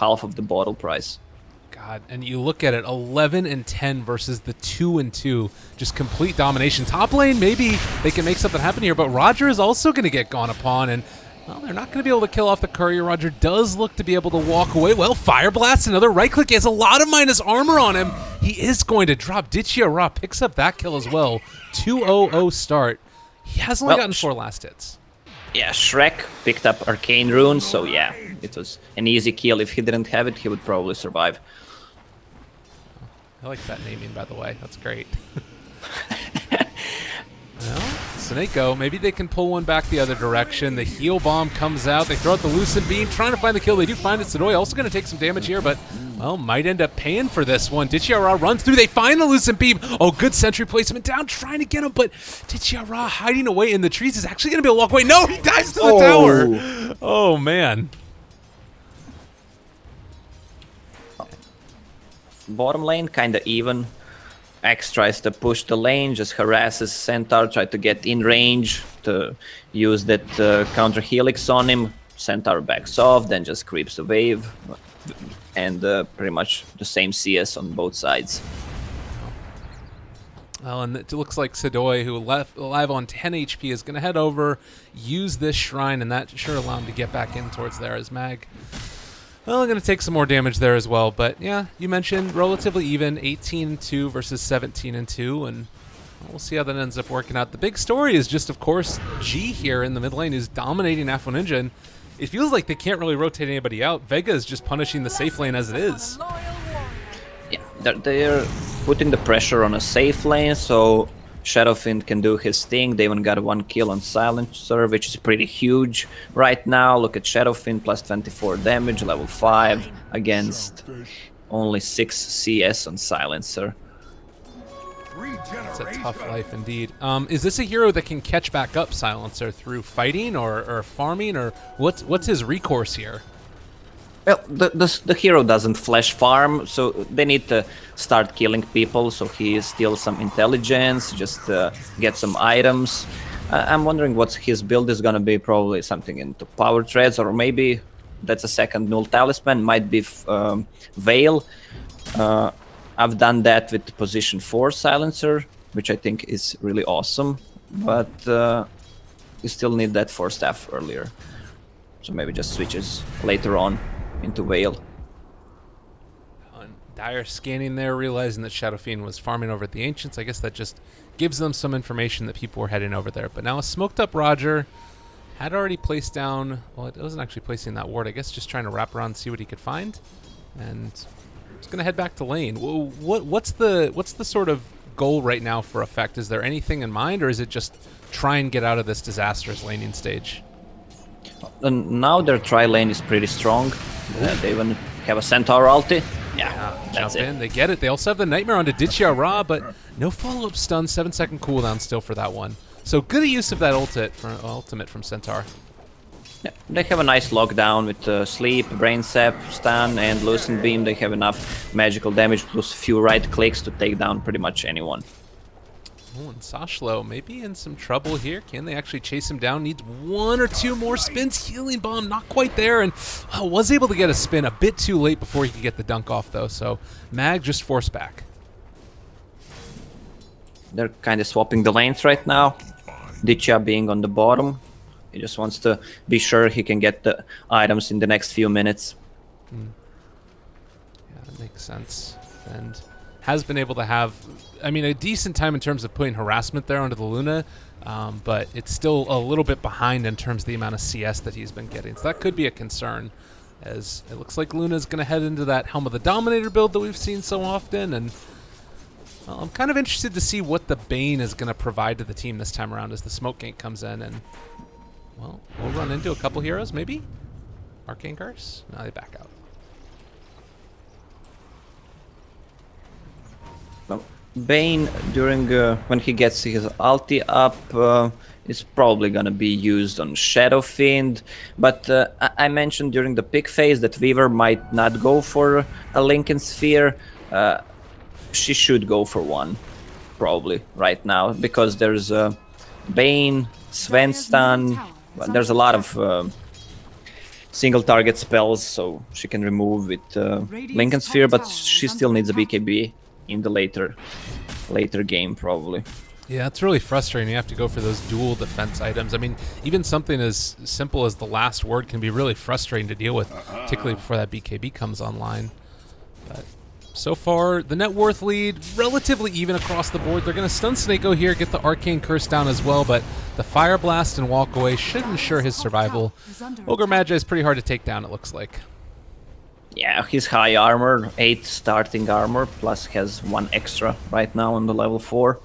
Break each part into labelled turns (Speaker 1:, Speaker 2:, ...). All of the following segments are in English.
Speaker 1: half of the bottle price.
Speaker 2: God, and you look at it, 11 and 10 versus the 2 and 2, just complete domination. Top lane, maybe they can make something happen here, but Roger is also going to get gone upon, and well, they're not going to be able to kill off the courier. Roger does look to be able to walk away. Well, Fire Blast, another right click. He has a lot of minus armor on him. He is going to drop. Ditchia Ra picks up that kill as well. 2-0-0 start. He has only gotten 4 last hits.
Speaker 1: Yeah, Shrek picked up Arcane Runes, so yeah, it was an easy kill. If he didn't have it, he would probably survive.
Speaker 2: I like that naming, by the way. That's great. Well, Snako, maybe they can pull one back the other direction. The heal bomb comes out. They throw out the Lucent Beam, trying to find the kill. They do find it. Sidoi also going to take some damage here, but, well, might end up paying for this one. Ditchia Ra runs through. They find the Lucent Beam. Oh, good sentry placement down, trying to get him, but Ditchia Ra hiding away in the trees is actually going to be able to walk away. No, he dives to the tower. Oh, man.
Speaker 1: Bottom lane, kind of even. X tries to push the lane, just harasses Centaur, try to get in range to use that counter helix on him. Centaur backs off, then just creeps the wave, and pretty much the same CS on both sides.
Speaker 2: Well, and it looks like Sidoi, who left alive on 10 HP, is going to head over, use this shrine, and that should allow him to get back in towards there as Mag. Well, I'm going to take some more damage there as well, but yeah, you mentioned relatively even, 18-2 versus 17-2, and we'll see how that ends up working out. The big story is just, of course, G here in the mid lane who's dominating Afro Ninja, and it feels like they can't really rotate anybody out. Vega is just punishing the safe lane as it is.
Speaker 1: Yeah, they're putting the pressure on a safe lane, so Shadowfiend can do his thing. They even got 1 kill on Silencer, which is pretty huge right now. Look at Shadowfiend, plus 24 damage, level 5, against only 6 CS on Silencer.
Speaker 2: It's a tough life indeed. Is this a hero that can catch back up Silencer through fighting or farming, or what's his recourse here?
Speaker 1: Well, the hero doesn't flash farm, so they need to start killing people, so he steals some intelligence, just get some items. I'm wondering what his build is gonna be, probably something into power treads, or maybe that's a second null talisman, might be Veil. I've done that with position 4 Silencer, which I think is really awesome, but you still need that 4 staff earlier. So maybe just switches later on into Veil.
Speaker 2: Dire scanning there, realizing that Shadowfiend was farming over at the Ancients. I guess that just gives them some information that people were heading over there. But now a smoked up Roger had already placed down, well, it wasn't actually placing that ward, I guess just trying to wrap around and see what he could find. And it's going to head back to lane. What's the sort of goal right now for Effect? Is there anything in mind, or is it just try and get out of this disastrous laning stage?
Speaker 1: And now their tri lane is pretty strong. They even have a Centaur ulti. Yeah,
Speaker 2: jump in, they get it. They also have the Nightmare onto Ditchia Ra, but no follow-up stun, 7-second cooldown still for that one. So good use of that ultimate from Centaur.
Speaker 1: Yeah, they have a nice lockdown with Sleep, Brain Sap, Stun, and Lucent Beam. They have enough magical damage plus a few right clicks to take down pretty much anyone.
Speaker 2: Oh, and Sashlo maybe in some trouble here. Can they actually chase him down? Needs 1 or 2 more spins. Healing Bomb not quite there, and was able to get a spin a bit too late before he could get the dunk off, though. So Mag just forced back.
Speaker 1: They're kind of swapping the lanes right now. Ditchia being on the bottom. He just wants to be sure he can get the items in the next few minutes.
Speaker 2: Yeah, that makes sense. And has been able to have, I mean, a decent time in terms of putting harassment there onto the Luna, but it's still a little bit behind in terms of the amount of CS that he's been getting. So that could be a concern, as it looks like Luna's going to head into that Helm of the Dominator build that we've seen so often, and well, I'm kind of interested to see what the Bane is going to provide to the team this time around as the smoke gank comes in, and well, we'll run into a couple heroes, maybe? Arcane Curse? No, they back out.
Speaker 1: Bane, during when he gets his ulti up, is probably gonna be used on Shadowfiend, but I mentioned during the pick phase that Weaver might not go for a Lincoln Sphere. She should go for one, probably, right now, because there's Bane, Svensson, there's a lot of single target spells, so she can remove with Lincoln Sphere, but she still needs a BKB in the later game probably.
Speaker 2: Yeah, it's really frustrating. You have to go for those dual defense items. I mean, even something as simple as the last word can be really frustrating to deal with, particularly before that BKB comes online. But so far, the net worth lead relatively even across the board. They're going to stun Snako here, get the Arcane Curse down as well, but the Fire Blast and Walk Away should ensure his survival. Ogre Magi is pretty hard to take down, it looks like.
Speaker 1: Yeah, he's high armor, 8 starting armor, plus has 1 extra right now on the level 4.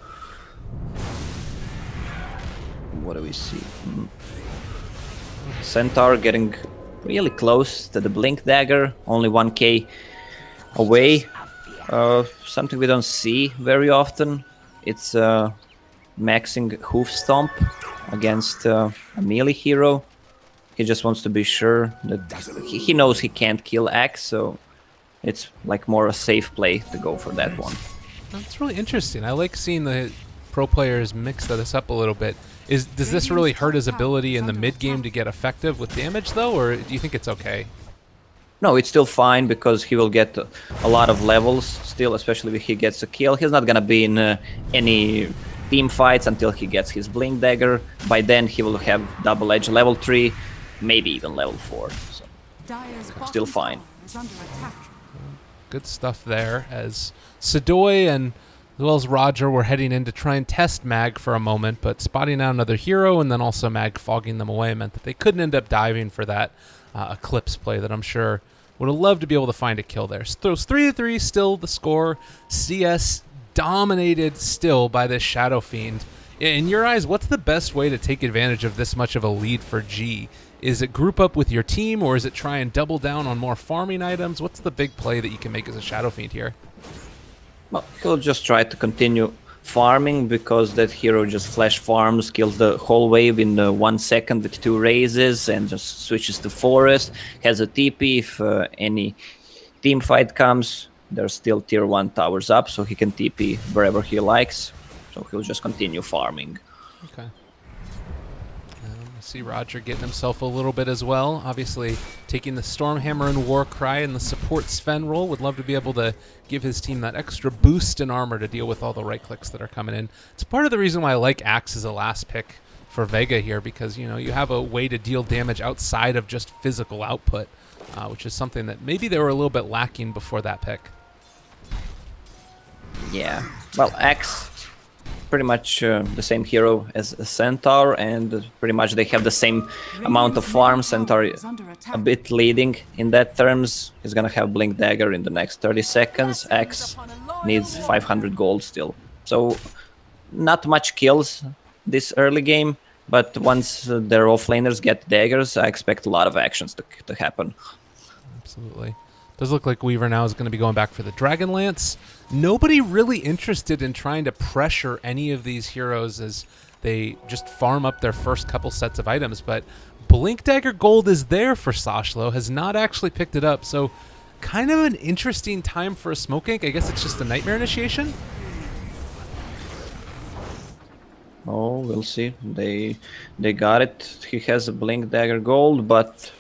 Speaker 1: What do we see? Centaur getting really close to the Blink Dagger, only 1k away. Something we don't see very often. It's maxing Hoof Stomp against a melee hero. He just wants to be sure that he knows he can't kill Axe, so it's like more a safe play to go for that one.
Speaker 2: That's really interesting. I like seeing the pro players mix this up a little bit. Does this really hurt his ability in the mid game to get effective with damage though, or do you think it's okay?
Speaker 1: No, it's still fine because he will get a lot of levels still, especially if he gets a kill. He's not gonna be in any team fights until he gets his Blink Dagger. By then he will have double edge level 3, maybe even level 4. So still fine.
Speaker 2: Good stuff there, as Sadoy and as well as Roger were heading in to try and test Mag for a moment, but spotting out another hero and then also Mag fogging them away meant that they couldn't end up diving for that Eclipse play that I'm sure would have loved to be able to find a kill there. So those 3-3 still the score. CS dominated still by this Shadow Fiend. In your eyes, what's the best way to take advantage of this much of a lead for G? Is it group up with your team, or is it try and double down on more farming items? What's the big play that you can make as a Shadow Fiend here?
Speaker 1: Well, he'll just try to continue farming because that hero just flash farms, kills the whole wave in 1 second with 2 raises and just switches to forest. Has a TP if any team fight comes. There's still tier 1 towers up, so he can TP wherever he likes. So he'll just continue farming.
Speaker 2: Okay. See Roger getting himself a little bit as well. Obviously, taking the Stormhammer and Warcry and the support Sven role. Would love to be able to give his team that extra boost in armor to deal with all the right clicks that are coming in. It's part of the reason why I like Axe as a last pick for Vega here, because you know you have a way to deal damage outside of just physical output, which is something that maybe they were a little bit lacking before that pick.
Speaker 1: Yeah, well, Axe pretty much the same hero as a Centaur, and pretty much they have the same amount of farm. Centaur a bit leading in that terms. He's gonna have Blink Dagger in the next 30 seconds. Axe needs 500 gold still. So not much kills this early game, but once their offlaners get daggers, I expect a lot of actions to happen.
Speaker 2: Absolutely. Does look like Weaver now is going to be going back for the Dragonlance. Nobody really interested in trying to pressure any of these heroes as they just farm up their first couple sets of items, but Blink Dagger Gold is there for Sashlo, has not actually picked it up, so kind of an interesting time for a Smoke Ink. I guess it's just a Nightmare Initiation?
Speaker 1: Oh, we'll see. They got it. He has a Blink Dagger Gold, but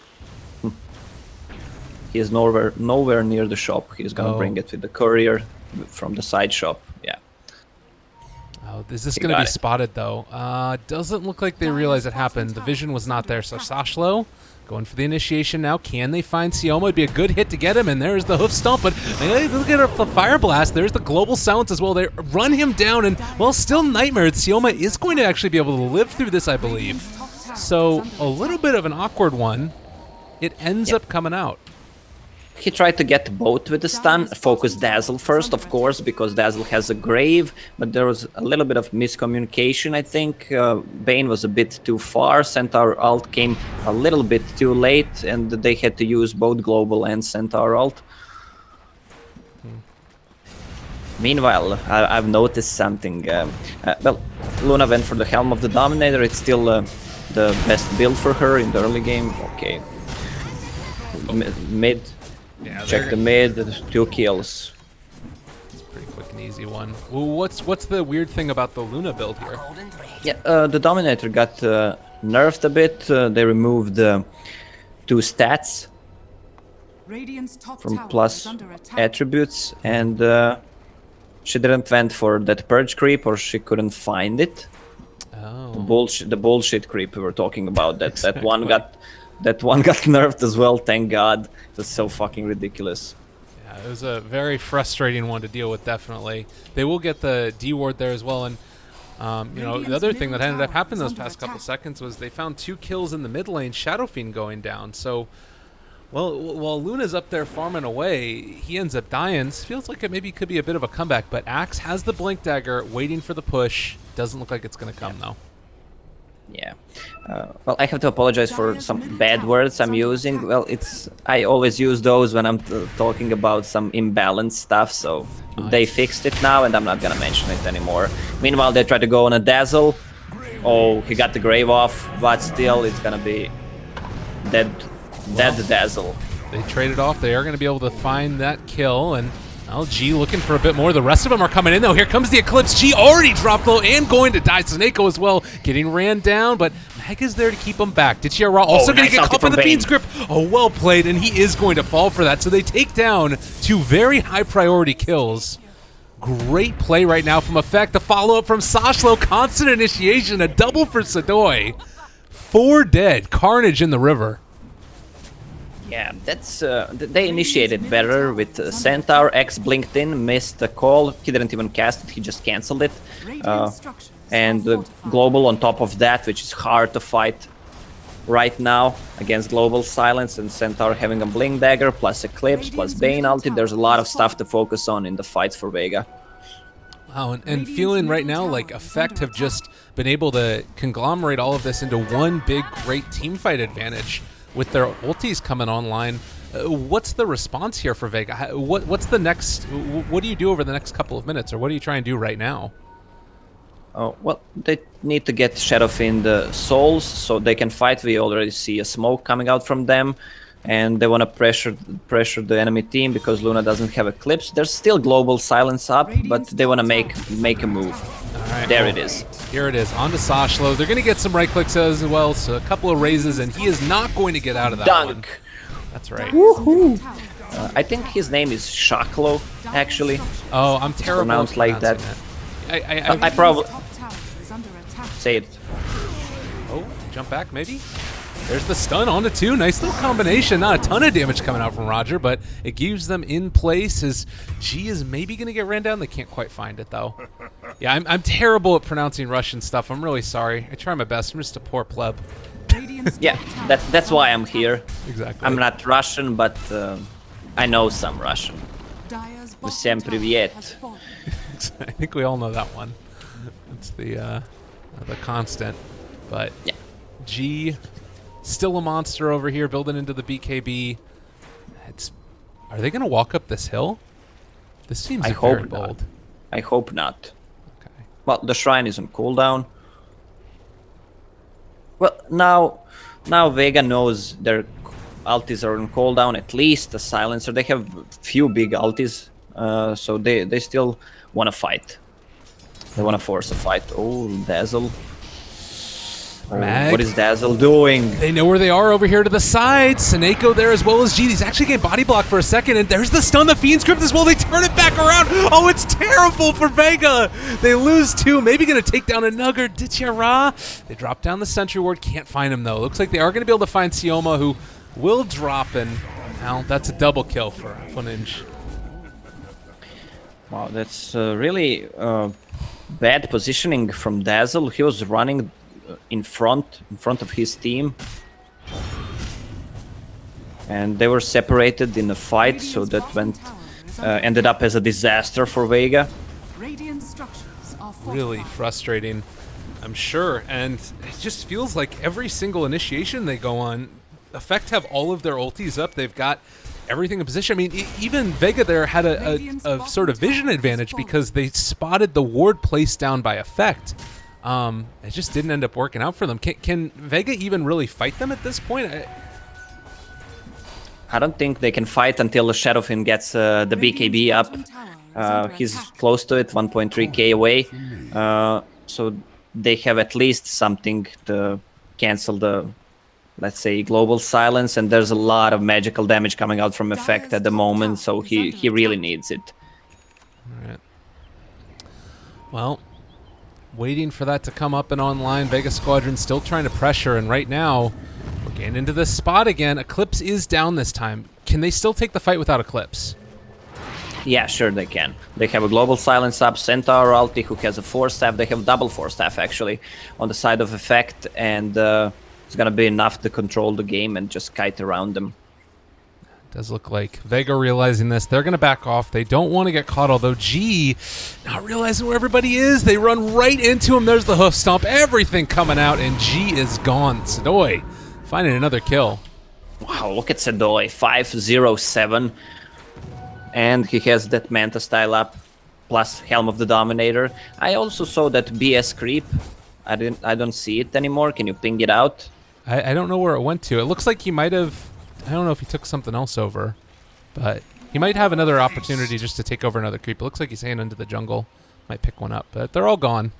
Speaker 1: he is nowhere near the shop. He's gonna bring it with the courier from the side shop. Yeah.
Speaker 2: Oh, is this gonna be spotted though? Doesn't look like they realize it happened. The vision was not there. So Sashlo going for the initiation now. Can they find Sioma? It'd be a good hit to get him, and there's the hoof stomp. But look at the fire blast. There's the global silence as well. They run him down, and well, still nightmare. Sioma is going to actually be able to live through this, I believe. So a little bit of an awkward one. It ends up coming out.
Speaker 1: He tried to get both with the stun, focus Dazzle first, of course, because Dazzle has a grave, but there was a little bit of miscommunication, I think. Bane was a bit too far, Centaur ult came a little bit too late, and they had to use both Global and Centaur ult. Meanwhile, I've noticed something. Well, Luna went for the Helm of the Dominator, it's still the best build for her in the early game. Okay. Mid.
Speaker 2: Yeah,
Speaker 1: check the mid, 2 kills.
Speaker 2: It's a pretty quick and easy one. Well, what's the weird thing about the Luna build here?
Speaker 1: Yeah, the Dominator got nerfed a bit. They removed 2 stats
Speaker 3: Radiant's top
Speaker 1: from
Speaker 3: tower
Speaker 1: plus
Speaker 3: is under attack.
Speaker 1: attributes, and she didn't went for that purge creep, or she couldn't find it.
Speaker 2: Oh.
Speaker 1: The bullshit creep we were talking about. That
Speaker 2: Exactly.
Speaker 1: that one got nerfed as well. Thank God. It was so fucking ridiculous.
Speaker 2: Yeah, it was a very frustrating one to deal with, definitely. They will get the D ward there as well, and you know, the other thing that ended up happening those past couple seconds was they found 2 kills in the mid lane, Shadow Fiend going down. So, well, while Luna's up there farming away, he ends up dying. Feels like it maybe could be a bit of a comeback, but Axe has the Blink Dagger waiting for the push. Doesn't look like it's going to come, though.
Speaker 1: Yeah. Well, I have to apologize for some bad words I'm using. Well, I always use those when I'm talking about some imbalanced stuff, so they fixed it now, and I'm not gonna mention it anymore. Meanwhile, they try to go on a Dazzle. Oh, he got the Grave off, but still, it's gonna be dead Dazzle.
Speaker 2: They traded off. They are going to be able to find that kill, and G looking for a bit more. The rest of them are coming in, though. Here comes the Eclipse. G already dropped low and going to die. Snako as well, getting ran down, but Mega's there to keep him back. Ditchia also going to get caught in the Fiend's grip. Oh, well played, and he is going to fall for that. So they take down 2 very high priority kills. Great play right now from Effect. The follow-up from Sashlo. Constant initiation. A double for Sadoy. 4 dead. Carnage in the river.
Speaker 1: Yeah, that's they initiated better with Centaur. X blinked in, missed the call. He didn't even cast it. He just canceled it. And the Global on top of that, which is hard to fight right now against Global Silence, and Centaur having a Blink Dagger plus Eclipse plus Bane ulti. There's a lot of stuff to focus on in the fights for Vega.
Speaker 2: Wow, and feeling right now like Effect have just been able to conglomerate all of this into one big, great teamfight advantage with their ultis coming online. What's the response here for Vega? What's the next? What do you do over the next couple of minutes, or what do you try and do right now?
Speaker 1: Oh, well, they need to get Shadow Fiend souls so they can fight. We already see a smoke coming out from them, and they want to pressure the enemy team because Luna doesn't have Eclipse. There's still Global Silence up, but they want to make a move. Right, there it is.
Speaker 2: Here it is. On to Sashlo. They're going to get some right clicks as well, so a couple of raises, and he is not going to get out of that one. That's right.
Speaker 1: Woohoo! I think his name is Shaklo, actually.
Speaker 2: Oh, I'm terrible
Speaker 1: pronounced like that. I probably say it.
Speaker 2: Oh, jump back maybe. There's the stun onto 2. Nice little combination. Not a ton of damage coming out from Roger, but it keeps them in place as G is maybe going to get ran down. They can't quite find it, though. Yeah, I'm terrible at pronouncing Russian stuff. I'm really sorry. I try my best. I'm just a poor pleb.
Speaker 1: Yeah, that's why I'm here.
Speaker 2: Exactly.
Speaker 1: I'm not Russian, but I know some Russian. Всем привет.
Speaker 2: I think we all know that one. It's the constant. But yeah. G, still a monster over here, building into the BKB. Are they going to walk up this hill? This seems very bold.
Speaker 1: I hope not.
Speaker 2: Okay.
Speaker 1: Well, the shrine is on cooldown. Well, now Vega knows their ultis are on cooldown, at least a silencer. They have few big ultis, so they still want to fight. They want to force a fight. Oh, Dazzle. What is Dazzle doing?
Speaker 2: They know where they are over here to the side. Snako there as well as G. He's actually getting body blocked for a second, and there's the stun. The Fiend's grip as well. They turn it back around. Oh, it's terrible for Vega. They lose 2. Maybe going to take down a Nugger. Ditchia. They drop down the Sentry Ward. Can't find him, though. Looks like they are going to be able to find Sioma, who will drop, and now that's a double kill for Funinj.
Speaker 1: Wow, that's really bad positioning from Dazzle. He was running in front of his team, and they were separated in a fight, so that ended up as a disaster for Vega.
Speaker 2: Really frustrating, I'm sure, and it just feels like every single initiation they go on, Effect have all of their ultis up. They've got everything in position. I mean, even Vega there had a sort of vision advantage because they spotted the ward placed down by Effect. It just didn't end up working out for them. Can Vega even really fight them at this point?
Speaker 1: I don't think they can fight until Shadow Fiend gets the BKB up. He's close to it, 1.3k away. So they have at least something to cancel the let's say, global silence, and there's a lot of magical damage coming out from effect at the moment, so he really needs it.
Speaker 2: All right. Well, waiting for that to come up and online. Vega Squadron still trying to pressure, and right now we're getting into this spot again. Eclipse is down this time. Can they still take the fight without Eclipse?
Speaker 1: Yeah, sure they can. They have a global silence up, Centaur ulti who has a 4-staff. They have double 4-staff actually on the side of effect, and it's gonna be enough to control the game and just kite around them.
Speaker 2: Does look like Vega realizing this. They're going to back off. They don't want to get caught, although G not realizing where everybody is. They run right into him. There's the hoof stomp. Everything coming out, and G is gone. Sedoy finding another kill.
Speaker 1: Wow, look at Sedoy, 507. And he has that Manta style up, plus Helm of the Dominator. I also saw that BS creep. I don't see it anymore. Can you ping it out?
Speaker 2: I don't know where it went to. It looks like he might have... I don't know if he took something else over, but he might have another opportunity just to take over another creep. It looks like he's heading into the jungle. Might pick one up, but they're all gone.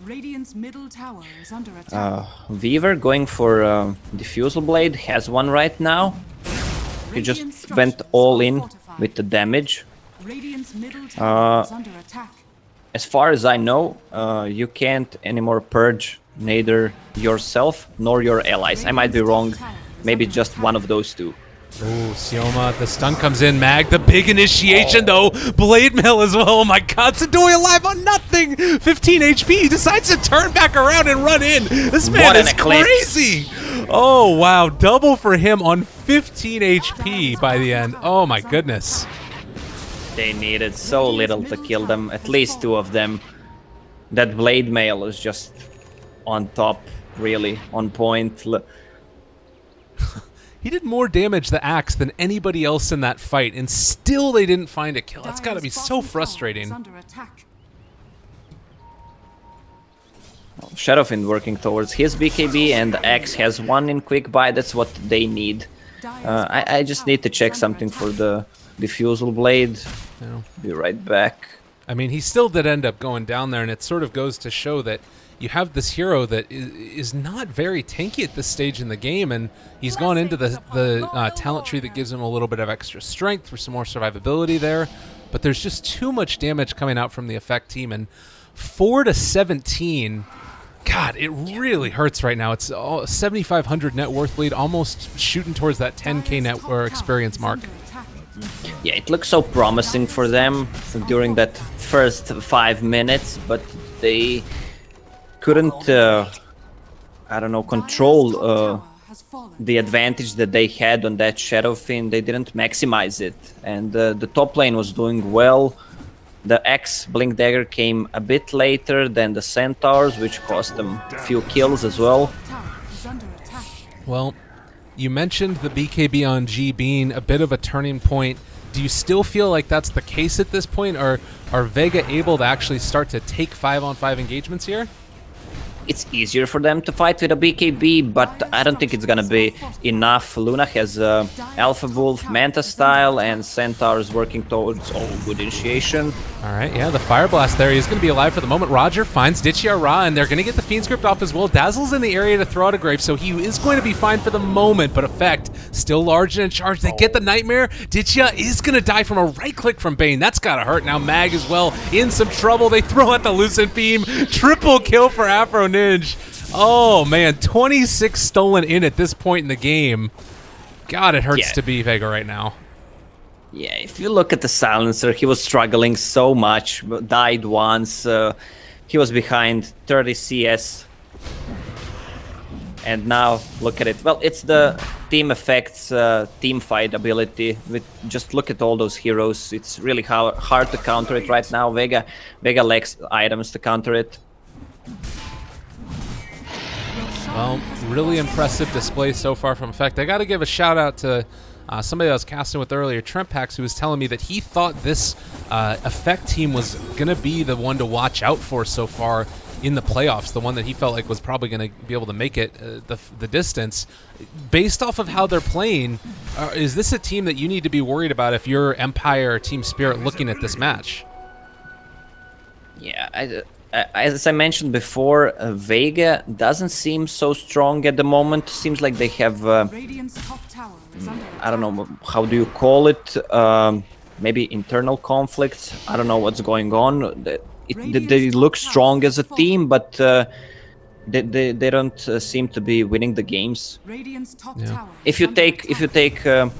Speaker 3: Radiant's middle tower is under attack.
Speaker 1: Weaver going for Diffusal Blade, has one right now. He just went all in with the damage.
Speaker 3: Radiant's middle tower is under attack.
Speaker 1: As far as I know, you can't anymore purge neither yourself nor your allies. I might be wrong. Maybe just one of those two.
Speaker 2: Oh, Sioma, the stun comes in. Mag, the big initiation, though. Blade Mail as well. Oh, my God. Sedoy alive on nothing. 15 HP. He decides to turn back around and run in. This man is crazy. Oh, wow. Double for him on 15 HP by the end. Oh, my goodness.
Speaker 1: They needed so little to kill them. At least two of them. That Blade Mail is just on top, really. On point.
Speaker 2: He did more damage, the axe, than anybody else in that fight, and still they didn't find a kill. That's got to be so frustrating.
Speaker 1: Shadowfiend working towards his BKB, and Axe has one in quick buy. That's what they need. I just need to check something for the Diffusal Blade.
Speaker 2: No.
Speaker 1: Be right back.
Speaker 2: I mean, he still did end up going down there, and it sort of goes to show that you have this hero that is not very tanky at this stage in the game, and he's gone into the talent tree that gives him a little bit of extra strength for some more survivability there, but there's just too much damage coming out from the effect team, and 4-17, God, it really hurts right now. It's 7,500 net worth lead, almost shooting towards that 10k net experience mark.
Speaker 1: Yeah, it looks so promising for them during that first 5 minutes, but they couldn't, I don't know, control the advantage that they had on that Shadowfiend. They didn't maximize it, and the top lane was doing well. The X Blink Dagger came a bit later than the Centaurs, which cost them a few kills as well.
Speaker 2: Well, you mentioned the BKB on G being a bit of a turning point. Do you still feel like that's the case at this point, or are Vega able to actually start to take 5-on-5 engagements here?
Speaker 1: It's easier for them to fight with a BKB, but I don't think it's gonna be enough. Luna has Alpha Wolf, Manta style, and Centaur's working towards good initiation.
Speaker 2: All right, yeah, the Fire Blast there. He's going to be alive for the moment. Roger finds Ditchia Ra, and they're going to get the Fiend's Grip off as well. Dazzle's in the area to throw out a Grave, so he is going to be fine for the moment, but Effect still large and in charge. They get the Nightmare. Ditchia is going to die from a right-click from Bane. That's got to hurt. Now Mag as well in some trouble. They throw out the Lucent Beam. Triple kill for Afro Ninja. Oh, man, 26 stolen in at this point in the game. God, it hurts to be Vega right now.
Speaker 1: Yeah, if you look at the Silencer, he was struggling so much, died once, he was behind 30 CS. And now, look at it. Well, it's the team effects, team fight ability. Just look at all those heroes. It's really hard to counter it right now. Vega lacks items to counter it.
Speaker 2: Well, really impressive display so far from Effect. I got to give a shout out to somebody I was casting with earlier, Trempax, who was telling me that he thought this Effect team was going to be the one to watch out for so far in the playoffs, the one that he felt like was probably going to be able to make it the distance. Based off of how they're playing, is this a team that you need to be worried about if you're Empire or Team Spirit looking at this match?
Speaker 1: Yeah, as I mentioned before, Vega doesn't seem so strong at the moment. Seems like they have,
Speaker 3: Radiant's top tower is under attack.
Speaker 1: I don't know, how do you call it? Maybe internal conflicts. I don't know what's going on. They look strong as a team, but they don't seem to be winning the games.
Speaker 3: Radiant's top
Speaker 2: Yeah.
Speaker 3: tower
Speaker 1: If
Speaker 3: is
Speaker 1: you
Speaker 3: under
Speaker 1: take,
Speaker 3: attack.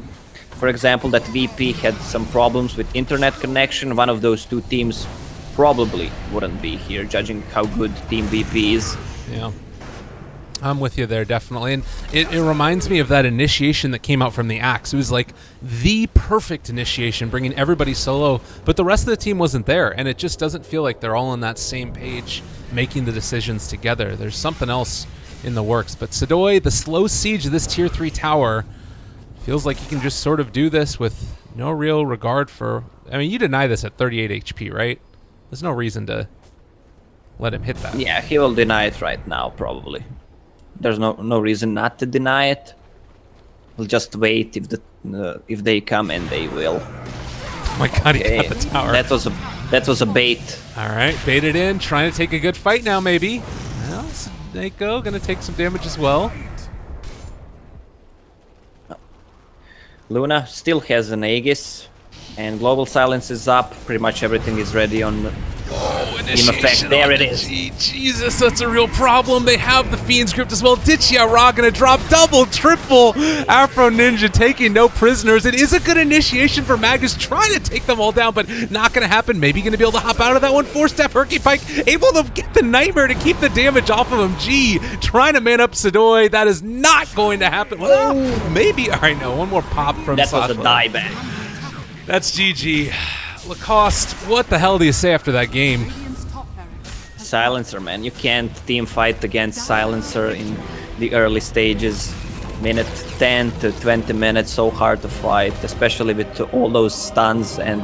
Speaker 1: for example, that VP had some problems with internet connection, one of those two teams probably wouldn't be here, judging how good Team VP is.
Speaker 2: Yeah. I'm with you there, definitely. And it reminds me of that initiation that came out from the Axe. It was like the perfect initiation, bringing everybody solo, but the rest of the team wasn't there, and it just doesn't feel like they're all on that same page, making the decisions together. There's something else in the works. But Sadoy, the slow siege of this Tier 3 tower, feels like he can just sort of do this with no real regard for... I mean, you deny this at 38 HP, right? There's no reason to let him hit that.
Speaker 1: Yeah, he will deny it right now, probably. There's no reason not to deny it. We'll just wait if they come, and they will.
Speaker 2: Oh my god, he got the tower.
Speaker 1: That was a bait.
Speaker 2: All right, baited in, trying to take a good fight now, maybe. Well, Snako gonna take some damage as well.
Speaker 1: Luna still has an Aegis, and Global Silence is up. Pretty much everything is ready on Team Effect. There it is.
Speaker 2: Jesus, that's a real problem. They have the Fiend script as well. Ditchia Ra gonna drop double, triple. Afro Ninja taking no prisoners. It is a good initiation for Magus, trying to take them all down, but not gonna happen. Maybe gonna be able to hop out of that one. 4-step Herky Pike, able to get the Nightmare to keep the damage off of him. G trying to man up Sadoy. That is not going to happen. Well, maybe. All right, no, one more pop from
Speaker 1: That
Speaker 2: Sasha.
Speaker 1: was a dieback.
Speaker 2: That's GG. Lacoste, what the hell do you say after that game?
Speaker 3: Radiant's top barracks.
Speaker 1: Silencer, man. You can't team fight against Silencer in the early stages. Minute 10 to 20 minutes, so hard to fight, especially with all those stuns and